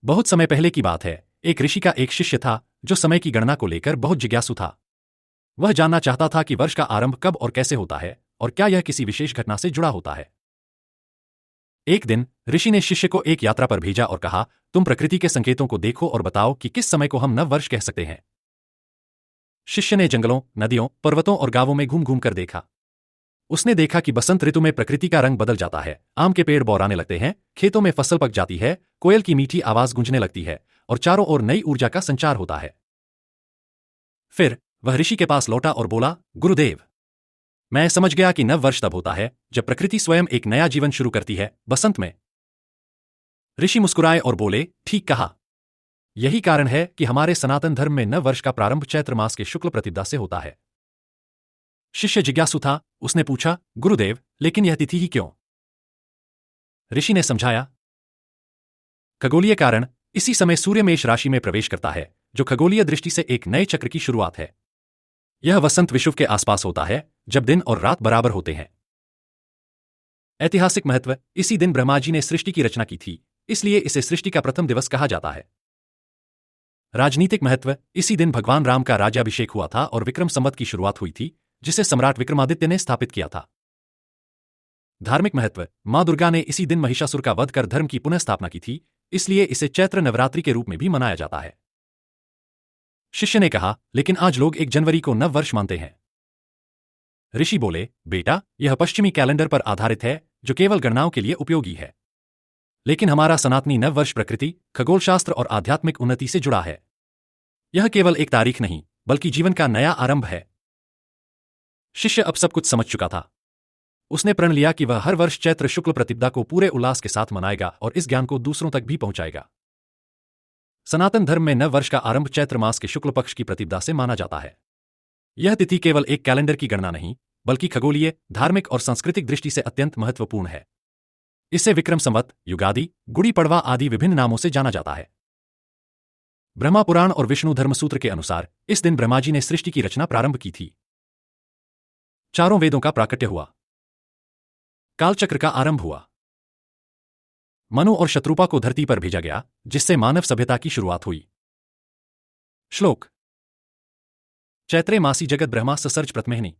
बहुत समय पहले की बात है, एक ऋषि का एक शिष्य था जो समय की गणना को लेकर बहुत जिज्ञासु था। वह जानना चाहता था कि वर्ष का आरंभ कब और कैसे होता है और क्या यह किसी विशेष घटना से जुड़ा होता है। एक दिन ऋषि ने शिष्य को एक यात्रा पर भेजा और कहा, तुम प्रकृति के संकेतों को देखो और बताओ कि किस समय को हम नव वर्ष कह सकते हैं। शिष्य ने जंगलों, नदियों, पर्वतों और गांवों में घूम घूम कर देखा। उसने देखा कि बसंत ऋतु में प्रकृति का रंग बदल जाता है, आम के पेड़ बौराने लगते हैं, खेतों में फसल पक जाती है, कोयल की मीठी आवाज गूंजने लगती है और चारों ओर नई ऊर्जा का संचार होता है। फिर वह ऋषि के पास लौटा और बोला, गुरुदेव, मैं समझ गया कि नव वर्ष तब होता है जब प्रकृति स्वयं एक नया जीवन शुरू करती है, बसंत में। ऋषि मुस्कुराए और बोले, ठीक कहा। यही कारण है कि हमारे सनातन धर्म में नव वर्ष का प्रारंभ चैत्र मास के शुक्ल प्रतिपदा से होता है। शिष्य जिज्ञासु था, उसने पूछा, गुरुदेव, लेकिन यह तिथि ही क्यों? ऋषि ने समझाया, खगोलीय कारण, इसी समय सूर्य मेष राशि में प्रवेश करता है, जो खगोलीय दृष्टि से एक नए चक्र की शुरुआत है। यह वसंत विषुव के आसपास होता है, जब दिन और रात बराबर होते हैं। ऐतिहासिक महत्व, इसी दिन ब्रह्मा जी ने सृष्टि की रचना की थी, इसलिए इसे सृष्टि का प्रथम दिवस कहा जाता है। राजनीतिक महत्व, इसी दिन भगवान राम का राज्याभिषेक हुआ था और विक्रम संवत की शुरुआत हुई थी, जिसे सम्राट विक्रमादित्य ने स्थापित किया था। धार्मिक महत्व, मां दुर्गा ने इसी दिन महिषासुर का वध कर धर्म की पुनः स्थापना की थी, इसलिए इसे चैत्र नवरात्रि के रूप में भी मनाया जाता है। शिष्य ने कहा, लेकिन आज लोग 1 जनवरी को नव वर्ष मानते हैं। ऋषि बोले, बेटा, यह पश्चिमी कैलेंडर पर आधारित है, जो केवल गणनाओं के लिए उपयोगी है। लेकिन हमारा सनातनी नव वर्ष प्रकृति, खगोलशास्त्र और आध्यात्मिक उन्नति से जुड़ा है। यह केवल एक तारीख नहीं, बल्कि जीवन का नया आरंभ है। शिष्य अब सब कुछ समझ चुका था। उसने प्रण लिया कि वह हर वर्ष चैत्र शुक्ल प्रतिपदा को पूरे उल्लास के साथ मनाएगा और इस ज्ञान को दूसरों तक भी पहुंचाएगा। सनातन धर्म में नव वर्ष का आरंभ चैत्र मास के शुक्ल पक्ष की प्रतिपदा से माना जाता है। यह तिथि केवल एक कैलेंडर की गणना नहीं, बल्कि खगोलीय, धार्मिक और सांस्कृतिक दृष्टि से अत्यंत महत्वपूर्ण है। इसे विक्रम संवत, युगादि, गुड़ी पड़वा आदि विभिन्न नामों से जाना जाता है। ब्रह्मा पुराण और विष्णु धर्मसूत्र के अनुसार इस दिन ब्रह्मा जी ने सृष्टि की रचना प्रारंभ की थी। चारों वेदों का प्राकट्य हुआ। कालचक्र का आरंभ हुआ। मनु और शत्रुपा को धरती पर भेजा गया, जिससे मानव सभ्यता की शुरुआत हुई। श्लोक, चैत्रे मासी जगत ब्रह्मा ससर्ज प्रथमेहनि।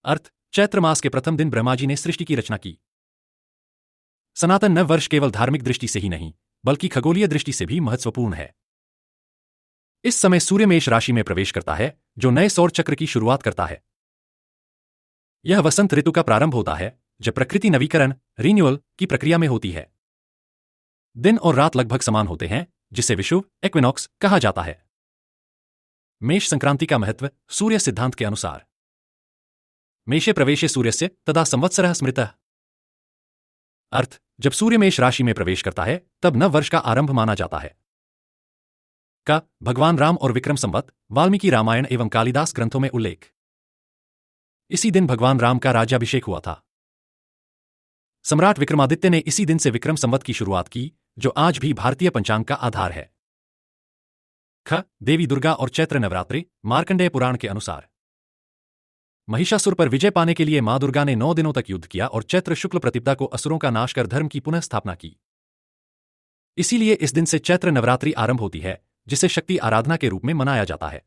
अर्थ, चैत्र मास के प्रथम दिन ब्रह्मा जी ने सृष्टि की रचना की। सनातन नव वर्ष केवल धार्मिक दृष्टि से ही नहीं, बल्कि खगोलीय दृष्टि से भी महत्वपूर्ण है। इस समय सूर्य मेष राशि में प्रवेश करता है, जो नए सौर चक्र की शुरुआत करता है। यह वसंत ऋतु का प्रारंभ होता है, जब प्रकृति नवीकरण, रिन्यूअल की प्रक्रिया में होती है। दिन और रात लगभग समान होते हैं, जिसे विषुव, इक्विनॉक्स कहा जाता है। मेष संक्रांति का महत्व, सूर्य सिद्धांत के अनुसार, मेषे प्रवेशे सूर्यस्य तदा संवत्सरः स्मृतः। अर्थ, जब सूर्य मेष राशि में प्रवेश करता है, तब नव वर्ष का आरंभ माना जाता है। का भगवान राम और विक्रम संवत, वाल्मीकि रामायण एवं कालिदास ग्रंथों में उल्लेख। इसी दिन भगवान राम का राज्याभिषेक हुआ था। सम्राट विक्रमादित्य ने इसी दिन से विक्रम संवत की शुरुआत की, जो आज भी भारतीय पंचांग का आधार है। ख देवी दुर्गा और चैत्र नवरात्रि, मार्कंडेय पुराण के अनुसार, महिषासुर पर विजय पाने के लिए मां दुर्गा ने 9 दिनों तक युद्ध किया और चैत्र शुक्ल प्रतिपदा को असुरों का नाश कर धर्म की पुनः स्थापना की। इसीलिए इस दिन से चैत्र नवरात्रि आरंभ होती है, जिसे शक्ति आराधना के रूप में मनाया जाता है।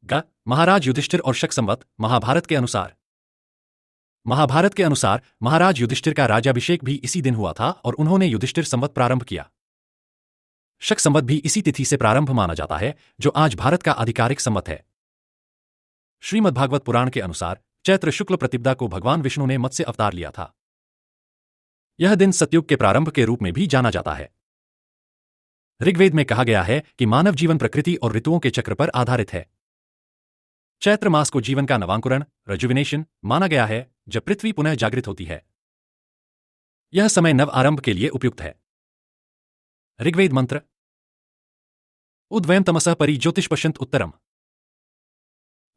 ग महाराज युधिष्ठिर और शक संवत, महाभारत के अनुसार, महाराज युधिष्ठिर का राज्याभिषेक भी इसी दिन हुआ था और उन्होंने युधिष्ठिर संवत प्रारंभ किया। शक संवत भी इसी तिथि से प्रारंभ माना जाता है, जो आज भारत का आधिकारिक संवत है। श्रीमद्भागवत पुराण के अनुसार चैत्र शुक्ल प्रतिपदा को भगवान विष्णु ने मत्स्य अवतार लिया था। यह दिन सतयुग के प्रारंभ के रूप में भी जाना जाता है। ऋग्वेद में कहा गया है कि मानव जीवन प्रकृति और ऋतुओं के चक्र पर आधारित है। चैत्र मास को जीवन का नवांकुरण, रेजुविनेशन माना गया है, जब पृथ्वी पुनः जागृत होती है। यह समय नव आरंभ के लिए उपयुक्त है। ऋग्वेद मंत्र, उद्वयं तमसः परि ज्योतिष पश्यन्त उत्तरम।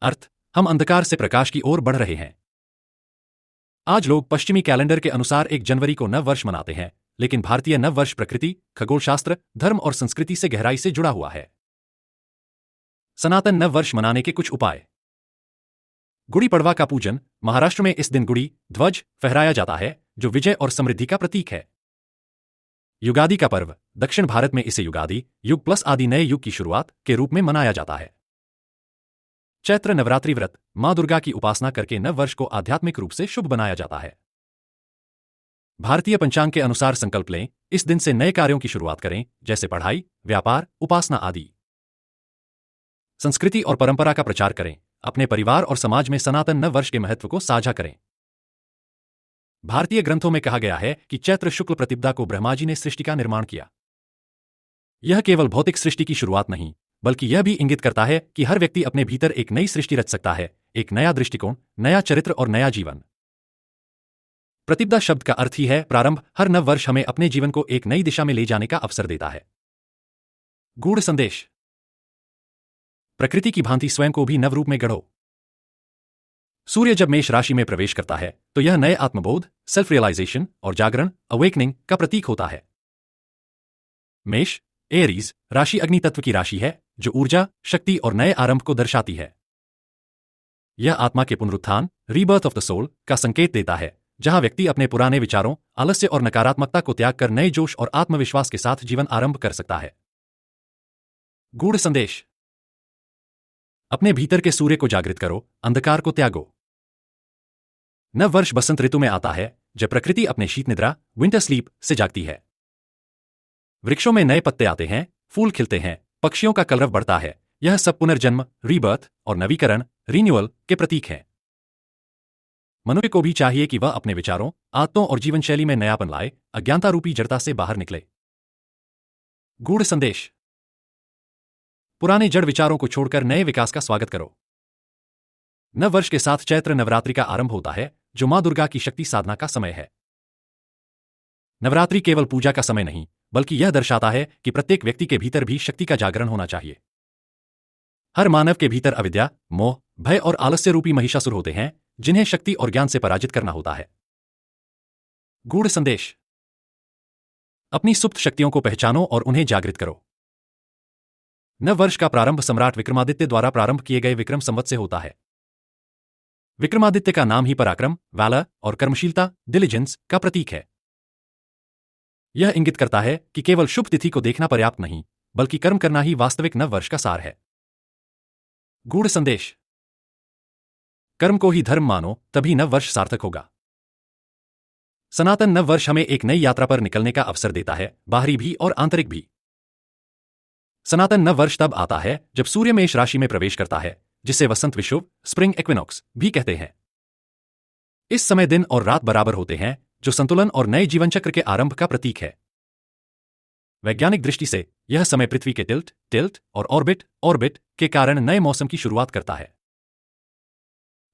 अर्थ, हम अंधकार से प्रकाश की ओर बढ़ रहे हैं। आज लोग पश्चिमी कैलेंडर के अनुसार 1 जनवरी को नव वर्ष मनाते हैं, लेकिन भारतीय नव वर्ष प्रकृति, खगोलशास्त्र, धर्म और संस्कृति से गहराई से जुड़ा हुआ है। सनातन नव वर्ष मनाने के कुछ उपाय। गुड़ी पड़वा का पूजन, महाराष्ट्र में इस दिन गुड़ी ध्वज फहराया जाता है, जो विजय और समृद्धि का प्रतीक है। युगादि का पर्व दक्षिण भारत में इसे युगादि युग प्लस आदि नए युग की शुरुआत के रूप में मनाया जाता है। चैत्र नवरात्रि व्रत मां दुर्गा की उपासना करके नव वर्ष को आध्यात्मिक रूप से शुभ बनाया जाता है। भारतीय पंचांग के अनुसार संकल्प लें, इस दिन से नए कार्यों की शुरुआत करें, जैसे पढ़ाई, व्यापार, उपासना आदि। संस्कृति और परंपरा का प्रचार करें, अपने परिवार और समाज में सनातन नव वर्ष के महत्व को साझा करें। भारतीय ग्रंथों में कहा गया है कि चैत्र शुक्ल प्रतिपदा को ब्रह्मा जी ने सृष्टि का निर्माण किया। यह केवल भौतिक सृष्टि की शुरुआत नहीं, बल्कि यह भी इंगित करता है कि हर व्यक्ति अपने भीतर एक नई सृष्टि रच सकता है, एक नया दृष्टिकोण, नया चरित्र और नया जीवन। प्रतिपदा शब्द का अर्थ ही है प्रारंभ। हर नव वर्ष हमें अपने जीवन को एक नई दिशा में ले जाने का अवसर देता है। गूढ़ संदेश। प्रकृति की भांति स्वयं को भी नव रूप में गढ़ो। सूर्य जब मेष राशि में प्रवेश करता है तो यह नए आत्मबोध, सेल्फ रियलाइजेशन और जागरण, अवेकनिंग का प्रतीक होता है। मेष एरीज राशि अग्नि तत्व की राशि है, जो ऊर्जा, शक्ति और नए आरंभ को दर्शाती है। यह आत्मा के पुनरुत्थान, रीबर्थ ऑफ द सोल का संकेत देता है, जहां व्यक्ति अपने पुराने विचारों, आलस्य और नकारात्मकता को त्याग कर नए जोश और आत्मविश्वास के साथ जीवन आरंभ कर सकता है। गूढ़ संदेश। अपने भीतर के सूर्य को जागृत करो, अंधकार को त्यागो। नव वर्ष बसंत ऋतु में आता है, जब प्रकृति अपने शीत निद्रा, विंटर स्लीप से जागती है। वृक्षों में नए पत्ते आते हैं, फूल खिलते हैं, पक्षियों का कलरव बढ़ता है। यह सब पुनर्जन्म, रीबर्थ और नवीकरण, रिन्यूअल के प्रतीक हैं। मनुष्य को भी चाहिए कि वह अपने विचारों, आदतों और जीवन शैली में नयापन लाए, अज्ञानता रूपी जड़ता से बाहर निकले। गूढ़ संदेश। पुराने जड़ विचारों को छोड़कर नए विकास का स्वागत करो। नव वर्ष के साथ चैत्र नवरात्रि का आरंभ होता है, जो मां दुर्गा की शक्ति साधना का समय है। नवरात्रि केवल पूजा का समय नहीं, बल्कि यह दर्शाता है कि प्रत्येक व्यक्ति के भीतर भी शक्ति का जागरण होना चाहिए। हर मानव के भीतर अविद्या, मोह, भय और आलस्य रूपी महिषासुर होते हैं, जिन्हें शक्ति और ज्ञान से पराजित करना होता है। गूढ़ संदेश। अपनी सुप्त शक्तियों को पहचानो और उन्हें जागृत करो। नव वर्ष का प्रारंभ सम्राट विक्रमादित्य द्वारा प्रारंभ किए गए विक्रम संवत से होता है। विक्रमादित्य का नाम ही पराक्रम, वैलर और कर्मशीलता, डिलिजेंस का प्रतीक है। यह इंगित करता है कि केवल शुभ तिथि को देखना पर्याप्त नहीं, बल्कि कर्म करना ही वास्तविक नव वर्ष का सार है। गूढ़ संदेश। कर्म को ही धर्म मानो, तभी नव वर्ष सार्थक होगा। सनातन नव वर्ष हमें एक नई यात्रा पर निकलने का अवसर देता है, बाहरी भी और आंतरिक भी। सनातन नव वर्ष तब आता है जब सूर्य मेष राशि में प्रवेश करता है, जिसे वसंत विषुव, स्प्रिंग एक्विनॉक्स भी कहते हैं। इस समय दिन और रात बराबर होते हैं, जो संतुलन और नए जीवन चक्र के आरंभ का प्रतीक है। वैज्ञानिक दृष्टि से यह समय पृथ्वी के टिल्ट और ऑर्बिट के कारण नए मौसम की शुरुआत करता है।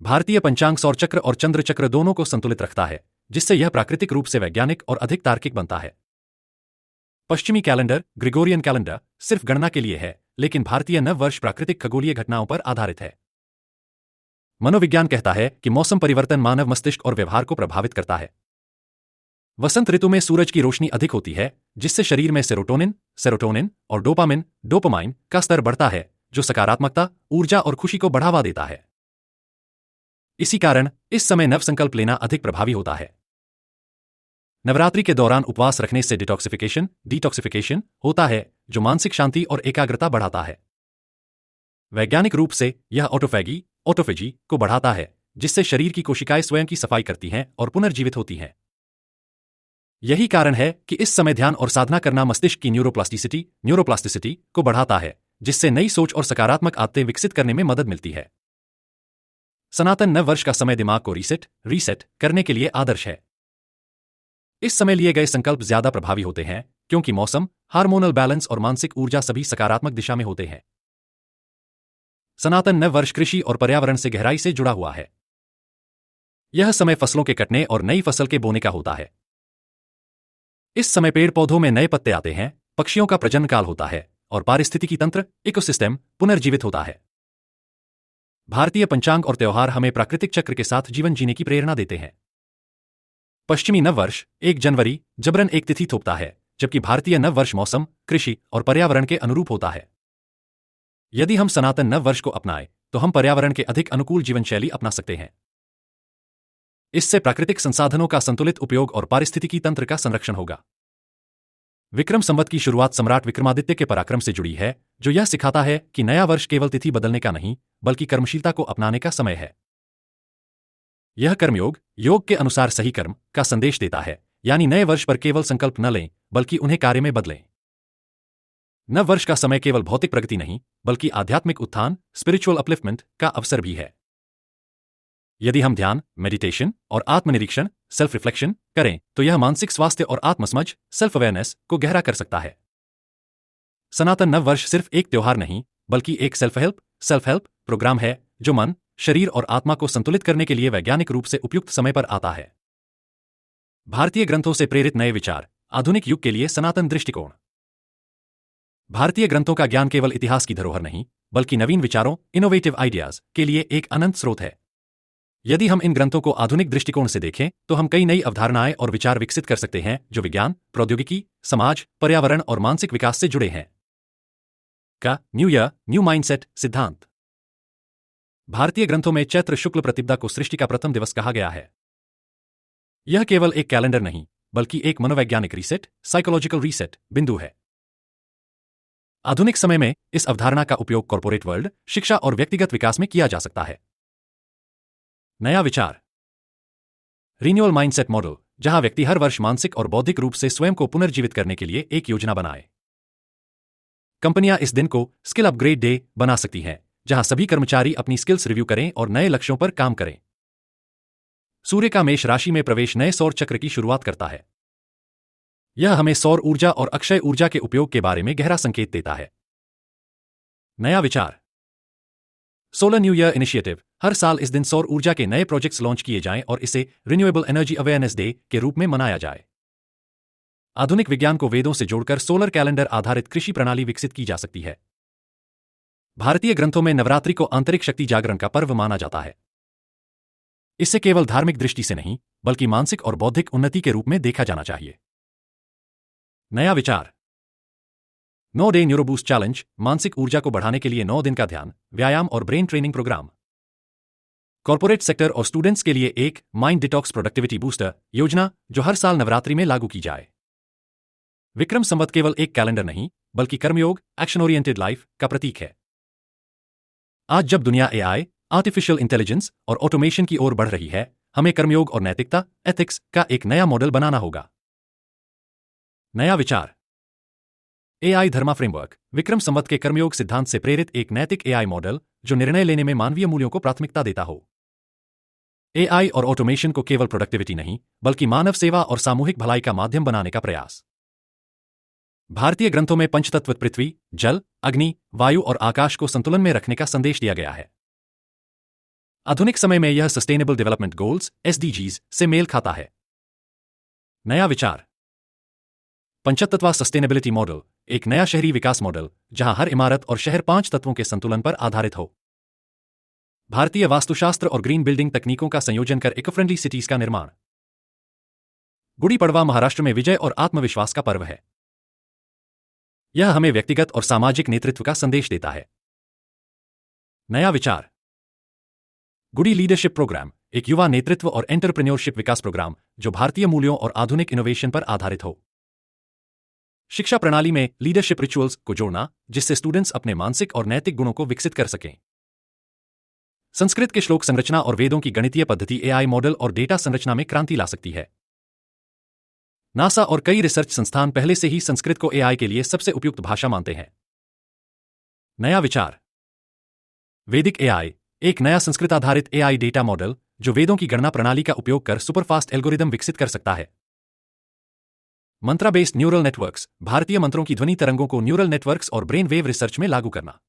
भारतीय पंचांग सौर चक्र और चंद्र चक्र दोनों को संतुलित रखता है, जिससे यह प्राकृतिक रूप से वैज्ञानिक और अधिक तार्किक बनता है। पश्चिमी कैलेंडर, ग्रिगोरियन कैलेंडर, सिर्फ गणना के लिए है, लेकिन भारतीय नव वर्ष प्राकृतिक खगोलीय घटनाओं पर आधारित है। मनोविज्ञान कहता है कि मौसम परिवर्तन मानव मस्तिष्क और व्यवहार को प्रभावित करता है। वसंत ऋतु में सूरज की रोशनी अधिक होती है, जिससे शरीर में सेरोटोनिन और डोपामाइन का स्तर बढ़ता है, जो सकारात्मकता, ऊर्जा और खुशी को बढ़ावा देता है। इसी कारण इस समय नव संकल्प लेना अधिक प्रभावी होता है। नवरात्रि के दौरान उपवास रखने से डिटॉक्सिफिकेशन होता है, जो मानसिक शांति और एकाग्रता बढ़ाता है। वैज्ञानिक रूप से यह ऑटोफेजी को बढ़ाता है, जिससे शरीर की कोशिकाएं स्वयं की सफाई करती हैं और पुनर्जीवित होती हैं। यही कारण है कि इस समय ध्यान और साधना करना मस्तिष्क की न्यूरोप्लास्टिसिटी को बढ़ाता है, जिससे नई सोच और सकारात्मक आदतें विकसित करने में मदद मिलती है। सनातन नव वर्ष का समय दिमाग को रीसेट करने के लिए आदर्श है। इस समय लिए गए संकल्प ज्यादा प्रभावी होते हैं, क्योंकि मौसम, हार्मोनल बैलेंस और मानसिक ऊर्जा सभी सकारात्मक दिशा में होते हैं। सनातन नव वर्ष कृषि और पर्यावरण से गहराई से जुड़ा हुआ है। यह समय फसलों के कटने और नई फसल के बोने का होता है। इस समय पेड़ पौधों में नए पत्ते आते हैं, पक्षियों का प्रजनन काल होता है और पारिस्थितिकी तंत्र, इकोसिस्टम पुनर्जीवित होता है। भारतीय पंचांग और त्योहार हमें प्राकृतिक चक्र के साथ जीवन जीने की प्रेरणा देते हैं। पश्चिमी नव वर्ष 1 जनवरी जबरन एक तिथि थोपता है, जबकि भारतीय नव वर्ष मौसम, कृषि और पर्यावरण के अनुरूप होता है। यदि हम सनातन नव वर्ष को अपनाएं, तो हम पर्यावरण के अधिक अनुकूल जीवन शैली अपना सकते हैं। इससे प्राकृतिक संसाधनों का संतुलित उपयोग और पारिस्थितिकी तंत्र का संरक्षण होगा। विक्रम संवत की शुरुआत सम्राट विक्रमादित्य के पराक्रम से जुड़ी है, जो यह सिखाता है कि नया वर्ष केवल तिथि बदलने का नहीं, बल्कि कर्मशीलता को अपनाने का समय है। यह कर्मयोग, योग के अनुसार सही कर्म का संदेश देता है, यानी नए वर्ष पर केवल संकल्प न लें, बल्कि उन्हें कार्य में बदलें। नव वर्ष का समय केवल भौतिक प्रगति नहीं, बल्कि आध्यात्मिक उत्थान, स्पिरिचुअल अपलिफ्टमेंट का अवसर भी है। यदि हम ध्यान, मेडिटेशन और आत्मनिरीक्षण, सेल्फ रिफ्लेक्शन करें, तो यह मानसिक स्वास्थ्य और आत्मसमझ, सेल्फ अवेयरनेस को गहरा कर सकता है। सनातन नव वर्ष सिर्फ एक त्योहार नहीं, बल्कि एक सेल्फ हेल्प प्रोग्राम है, जो मन, शरीर और आत्मा को संतुलित करने के लिए वैज्ञानिक रूप से उपयुक्त समय पर आता है। भारतीय ग्रंथों से प्रेरित नए विचार, आधुनिक युग के लिए सनातन दृष्टिकोण। भारतीय ग्रंथों का ज्ञान केवल इतिहास की धरोहर नहीं, बल्कि नवीन विचारों, इनोवेटिव आइडियाज के लिए एक अनंत स्रोत है। यदि हम इन ग्रंथों को आधुनिक दृष्टिकोण से देखें, तो हम कई नई अवधारणाएं और विचार विकसित कर सकते हैं जो विज्ञान, प्रौद्योगिकी, समाज, पर्यावरण और मानसिक विकास से जुड़े हैं। न्यू ईयर, न्यू माइंडसेट सिद्धांत। भारतीय ग्रंथों में चैत्र शुक्ल प्रतिपदा को सृष्टि का प्रथम दिवस कहा गया है। यह केवल एक कैलेंडर नहीं, बल्कि एक मनोवैज्ञानिक रीसेट, साइकोलॉजिकल रीसेट बिंदु है। आधुनिक समय में इस अवधारणा का उपयोग कॉर्पोरेट वर्ल्ड, शिक्षा और व्यक्तिगत विकास में किया जा सकता है। नया विचार, रिन्यूअल माइंडसेट मॉडल, जहां व्यक्ति हर वर्ष मानसिक और बौद्धिक रूप से स्वयं को पुनर्जीवित करने के लिए एक योजना बनाए। कंपनियां इस दिन को स्किल अपग्रेड डे बना सकती हैं, जहां सभी कर्मचारी अपनी स्किल्स रिव्यू करें और नए लक्ष्यों पर काम करें। सूर्य का मेष राशि में प्रवेश नए सौर चक्र की शुरुआत करता है। यह हमें सौर ऊर्जा और अक्षय ऊर्जा के उपयोग के बारे में गहरा संकेत देता है। नया विचार, सोलर न्यू ईयर इनिशिएटिव, हर साल इस दिन सौर ऊर्जा के नए प्रोजेक्ट्स लॉन्च किए जाएं और इसे रिन्यूएबल एनर्जी अवेयरनेस डे के रूप में मनाया जाए। आधुनिक विज्ञान को वेदों से जोड़कर सोलर कैलेंडर आधारित कृषि प्रणाली विकसित की जा सकती है। भारतीय ग्रंथों में नवरात्रि को आंतरिक शक्ति जागरण का पर्व माना जाता है। इसे केवल धार्मिक दृष्टि से नहीं, बल्कि मानसिक और बौद्धिक उन्नति के रूप में देखा जाना चाहिए। नया विचार, 9 डे न्यूरोबूस्ट चैलेंज, मानसिक ऊर्जा को बढ़ाने के लिए 9 दिन का ध्यान, व्यायाम और brain training program. Corporate sector और स्टूडेंट्स के लिए एक माइंड डिटॉक्स प्रोडक्टिविटी बूस्टर योजना, जो हर साल नवरात्रि में लागू की जाए। विक्रम संवत केवल एक कैलेंडर नहीं, बल्कि कर्मयोग, एक्शन ओरिएंटेड लाइफ का प्रतीक है। आज जब दुनिया एआई, आर्टिफिशियल इंटेलिजेंस और ऑटोमेशन की ओर बढ़ रही है, हमें कर्मयोग और नैतिकता, एथिक्स का एक नया मॉडल बनाना होगा। नया विचार, एआई धर्मा फ्रेमवर्क, विक्रम संवत के कर्मयोग सिद्धांत से प्रेरित एक नैतिक एआई मॉडल, जो निर्णय लेने में मानवीय मूल्यों को प्राथमिकता देता हो। एआई और ऑटोमेशन को केवल प्रोडक्टिविटी नहीं, बल्कि मानव सेवा और सामूहिक भलाई का माध्यम बनाने का प्रयास। भारतीय ग्रंथों में पंचतत्व पृथ्वी, जल, अग्नि, वायु और आकाश को संतुलन में रखने का संदेश दिया गया है। आधुनिक समय में यह सस्टेनेबल डेवलपमेंट गोल्स (SDGs) से मेल खाता है। नया विचार, पंचतत्व सस्टेनेबिलिटी मॉडल, एक नया शहरी विकास मॉडल, जहां हर इमारत और शहर 5 तत्वों के संतुलन पर आधारित हो। भारतीय वास्तुशास्त्र और ग्रीन बिल्डिंग तकनीकों का संयोजन कर इको फ्रेंडली सिटीज का निर्माण। गुड़ी पड़वा महाराष्ट्र में विजय और आत्मविश्वास का पर्व है। यह हमें व्यक्तिगत और सामाजिक नेतृत्व का संदेश देता है। नया विचार, गुडी लीडरशिप प्रोग्राम, एक युवा नेतृत्व और एंटरप्रेन्योरशिप विकास प्रोग्राम, जो भारतीय मूल्यों और आधुनिक इनोवेशन पर आधारित हो। शिक्षा प्रणाली में लीडरशिप रिचुअल्स को जोड़ना, जिससे स्टूडेंट्स अपने मानसिक और नैतिक गुणों को विकसित कर सकें। संस्कृत के श्लोक संरचना और वेदों की गणितीय पद्धति एआई मॉडल और डेटा संरचना में क्रांति ला सकती है। नासा और कई रिसर्च संस्थान पहले से ही संस्कृत को एआई के लिए सबसे उपयुक्त भाषा मानते हैं। नया विचार, वैदिक एआई, एक नया संस्कृत आधारित एआई डेटा मॉडल, जो वेदों की गणना प्रणाली का उपयोग कर सुपरफास्ट एल्गोरिदम विकसित कर सकता है। मंत्रा बेस्ड न्यूरल नेटवर्क्स, भारतीय मंत्रों की ध्वनि तरंगों को न्यूरल नेटवर्क्स और ब्रेन वेव रिसर्च में लागू करना।